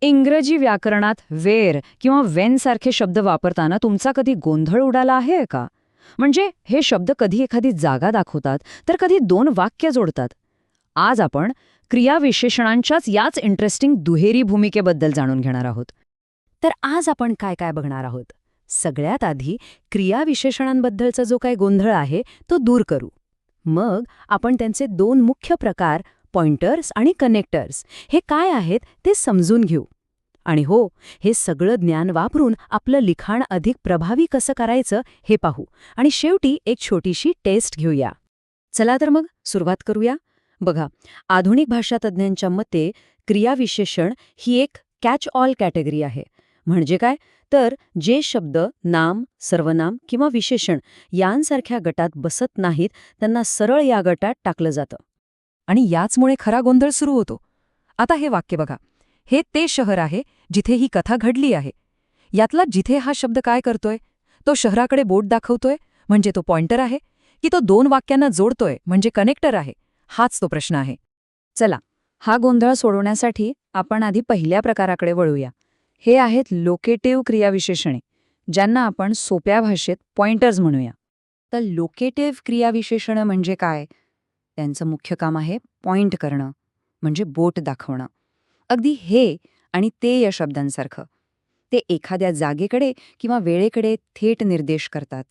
इंग्रजी व्याकरणात वेअर किंवा वेन सारखे शब्द वापरताना तुमचा कधी गोंधळ उडाला आहे का? म्हणजे हे शब्द कधी एखादी जागा दाखवतात तर कधी दोन वाक्य जोडतात. आज आपण क्रियाविशेषणांच्याच याच इंटरेस्टिंग दुहेरी भूमिकेबद्दल जाणून घेणार आहोत. तर आज आपण काय काय बघणार आहोत? सगळ्यात आधी क्रियाविशेषणांबद्दलचा जो काही गोंधळ आहे तो दूर करू. मग आपण त्यांचे दोन मुख्य प्रकार पॉइंटर्स आणि कनेक्टर्स हे काय आहेत ते समजून घेऊ. आणि हो, हे सगळं ज्ञान वापरून आपलं लिखाण अधिक प्रभावी कसं करायचं हे पाहू. आणि शेवटी एक छोटीशी टेस्ट घेऊया. चला तर मग सुरुवात करूया. बघा, आधुनिक भाषातज्ञांच्या मते क्रियाविशेषण ही एक कॅच ऑल कॅटेगरी आहे. म्हणजे काय तर जे शब्द नाम, सर्वनाम किंवा विशेषण यांसारख्या गटात बसत नाहीत त्यांना सरळ या गटात टाकलं जातं. आणि याचमुळे खरा गोंधळ सुरू होतो. आता हे वाक्य बघा. हे ते शहर आहे जिथे ही कथा घडली आहे. यातला जिथे हा शब्द काय करतोय? तो शहराकडे बोट दाखवतोय म्हणजे तो पॉइंटर आहे, की तो दोन वाक्यांना जोडतोय म्हणजे कनेक्टर आहे? हाच तो प्रश्न आहे. चला, हा गोंधळ सोडवण्यासाठी आपण आधी पहिल्या प्रकाराकडे वळूया. हे आहेत लोकेटिव्ह क्रियाविशेषणे, ज्यांना आपण सोप्या भाषेत पॉइंटर्स म्हणूया. तर लोकेटिव्ह क्रियाविशेषणं म्हणजे काय? त्यांचं मुख्य काम आहे पॉइंट करणं, म्हणजे बोट दाखवणं. अगदी हे आणि ते या शब्दांसारखं. ते एखाद्या जागेकडे किंवा वेळेकडे थेट निर्देश करतात.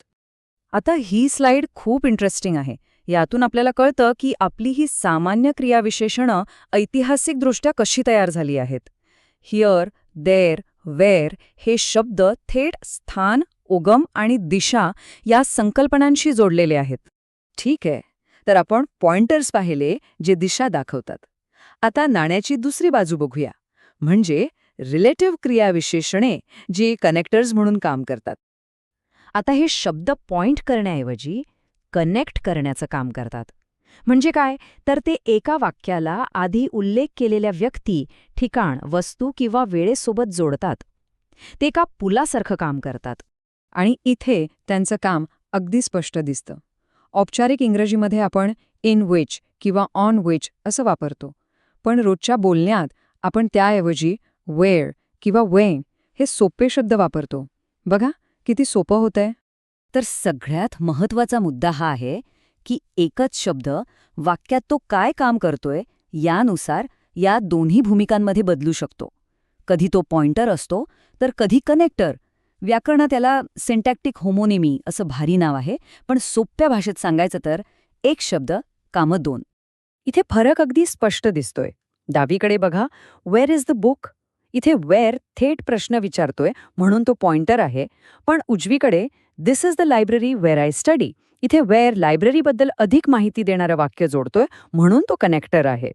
आता ही स्लाईड खूप इंटरेस्टिंग आहे. यातून आपल्याला कळतं की आपली ही सामान्य क्रियाविशेषणं ऐतिहासिकदृष्ट्या कशी तयार झाली आहेत. हिअर, देअर, वेअर हे शब्द थेट स्थान, उगम आणि दिशा या संकल्पनांशी जोडलेले आहेत. ठीक आहे, तर आपण पॉइंटर्स पाहिले जे दिशा दाखवतात. आता नाण्याची दुसरी बाजू बघूया, म्हणजे रिलेटिव्ह क्रियाविशेषणे जी कनेक्टर्स म्हणून काम करतात. आता हे शब्द पॉइंट करण्याऐवजी कनेक्ट करण्याचं काम करतात. म्हणजे काय तर ते एका वाक्याला आधी उल्लेख केलेल्या व्यक्ती, ठिकाण, वस्तू किंवा वेळेसोबत जोडतात. ते एका पुलासारखं काम करतात. आणि इथे त्यांचं काम अगदी स्पष्ट दिसतं. औपचारिक इंग्रजीमध्ये आपण इन विच किंवा ऑन विच असं वापरतो, पण रोजच्या बोलण्यात आपण त्याऐवजी वेअर किंवा वेन हे सोपे शब्द वापरतो. बघा किती सोपं होतंय. तर सगळ्यात महत्त्वाचा मुद्दा हा आहे की एकच शब्द वाक्यात तो काय काम करतोय यानुसार या दोन्ही भूमिकांमध्ये बदलू शकतो. कधी तो पॉइंटर असतो तर कधी कनेक्टर. व्याकरणात याला सिंटॅक्टिक होमोनिमी असं भारी नाव आहे, पण सोप्या भाषेत सांगायचं तर एक शब्द कामं दोन. इथे फरक अगदी स्पष्ट दिसतोय. डावीकडे बघा, वेअर इज द बुक. इथे वेअर थेट प्रश्न विचारतोय म्हणून तो पॉइंटर आहे, पण उजवीकडे this is the library where I study. इथे वेअर लायब्ररीबद्दल अधिक माहिती देणारं वाक्य जोडतोय म्हणून तो कनेक्टर आहे.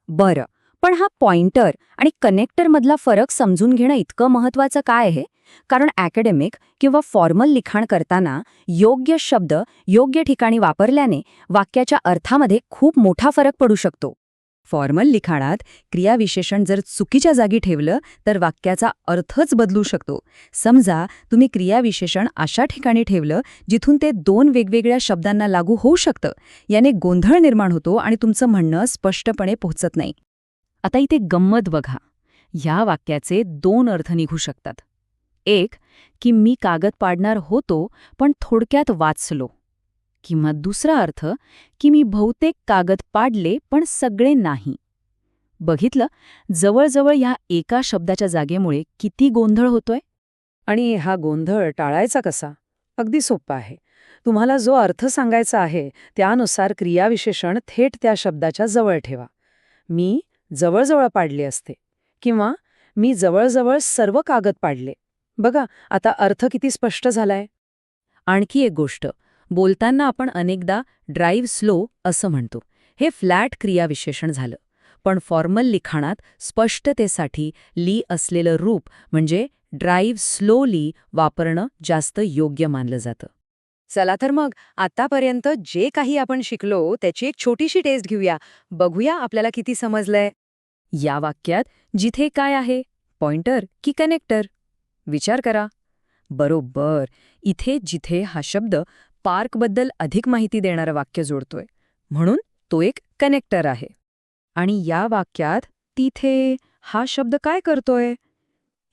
बरं, पण हा पॉइंटर आणि कनेक्टरमधला फरक समजून घेणं इतकं महत्त्वाचं काय आहे? कारण अकॅडमिक किंवा फॉर्मल लिखाण करताना योग्य शब्द योग्य ठिकाणी वापरल्याने वाक्याच्या अर्थामध्ये खूप मोठा फरक पडू शकतो. फॉर्मल लिखाणात क्रियाविशेषण जर चुकीच्या जागी ठेवलं तर वाक्याचा अर्थच बदलू शकतो. समजा तुम्ही क्रियाविशेषण अशा ठिकाणी ठेवलं जिथून ते दोन वेगवेगळ्या शब्दांना लागू होऊ शकतं. याने गोंधळ निर्माण होतो आणि तुमचं म्हणणं स्पष्टपणे पोहोचत नाही. आता इथे गंमत बघा. ह्या वाक्याचे दोन अर्थ निघू शकतात. एक की मी कागद पाडणार होतो पण थोडक्यात वाचलो, किंवा दुसरा अर्थ की मी बहुतेक कागद पाडले पण सगळे नाही. बघितलं, जवळजवळ ह्या एका शब्दाच्या जागेमुळे किती गोंधळ होतोय. आणि हा गोंधळ टाळायचा कसा? अगदी सोपा आहे. तुम्हाला जो अर्थ सांगायचा आहे त्यानुसार क्रियाविशेषण थेट त्या शब्दाच्या जवळ ठेवा. मी जवळजवळ पाडले असते, किंवा मी जवळजवळ सर्व कागद पाडले. बघा आता अर्थ किती स्पष्ट झालाय. आणखी एक गोष्ट, बोलताना आपण अनेकदा ड्राईव्ह स्लो असं म्हणतो. हे फ्लॅट क्रियाविशेषण झालं, पण फॉर्मल लिखाणात स्पष्टतेसाठी ली असलेलं रूप म्हणजे ड्राईव्ह स्लोली वापरणं जास्त योग्य मानलं जातं. चला तर मग आतापर्यंत जे काही आपण शिकलो त्याची एक छोटीशी टेस्ट घेऊया. बघूया आपल्याला किती समजलंय. या वाक्यात जिथे काय आहे, पॉइंटर की कनेक्टर? विचार करा. बरोबर, इथे जिथे हा शब्द पार्कबद्दल अधिक माहिती देणारं वाक्य जोडतोय म्हणून तो एक कनेक्टर आहे. आणि या वाक्यात तिथे हा शब्द काय करतोय?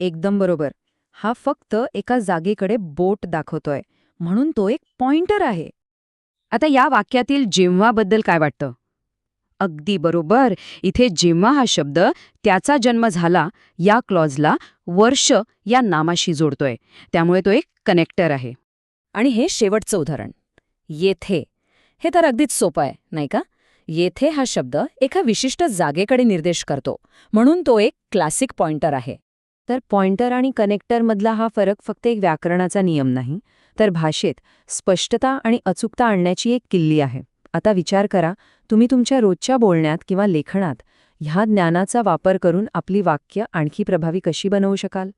एकदम बरोबर. हा फक्त एका जागेकडे बोट दाखवतोय, म्हणून तो एक पॉइंटर आहे. आता या वाक्यातील जेव्हाबद्दल काय वाटतं? अगदी बरोबर. इथे जेव्हा हा शब्द त्याचा जन्म झाला या क्लॉजला वर्ष या नामाशी जोडतोय, त्यामुळे तो एक कनेक्टर आहे. आणि हे शेवटचं उदाहरण, येथे. हे तर अगदीच सोपं आहे, नाही का? येथे हा शब्द एका विशिष्ट जागेकडे निर्देश करतो, म्हणून तो एक क्लासिक पॉइंटर आहे. तर पॉइंटर आणि कनेक्टरमधला हा फरक फक्त एक व्याकरणाचा नियम नाही, तर भाषेत स्पष्टता आणि अचूकता आणण्याची एक किल्ली आहे. आता विचार करा, तुम्ही तुमच्या रोजच्या बोलण्यात किंवा लेखनात ह्या ज्ञानाचा वापर करून आपली वाक्य आणखी प्रभावी कशी बनवू शकाल?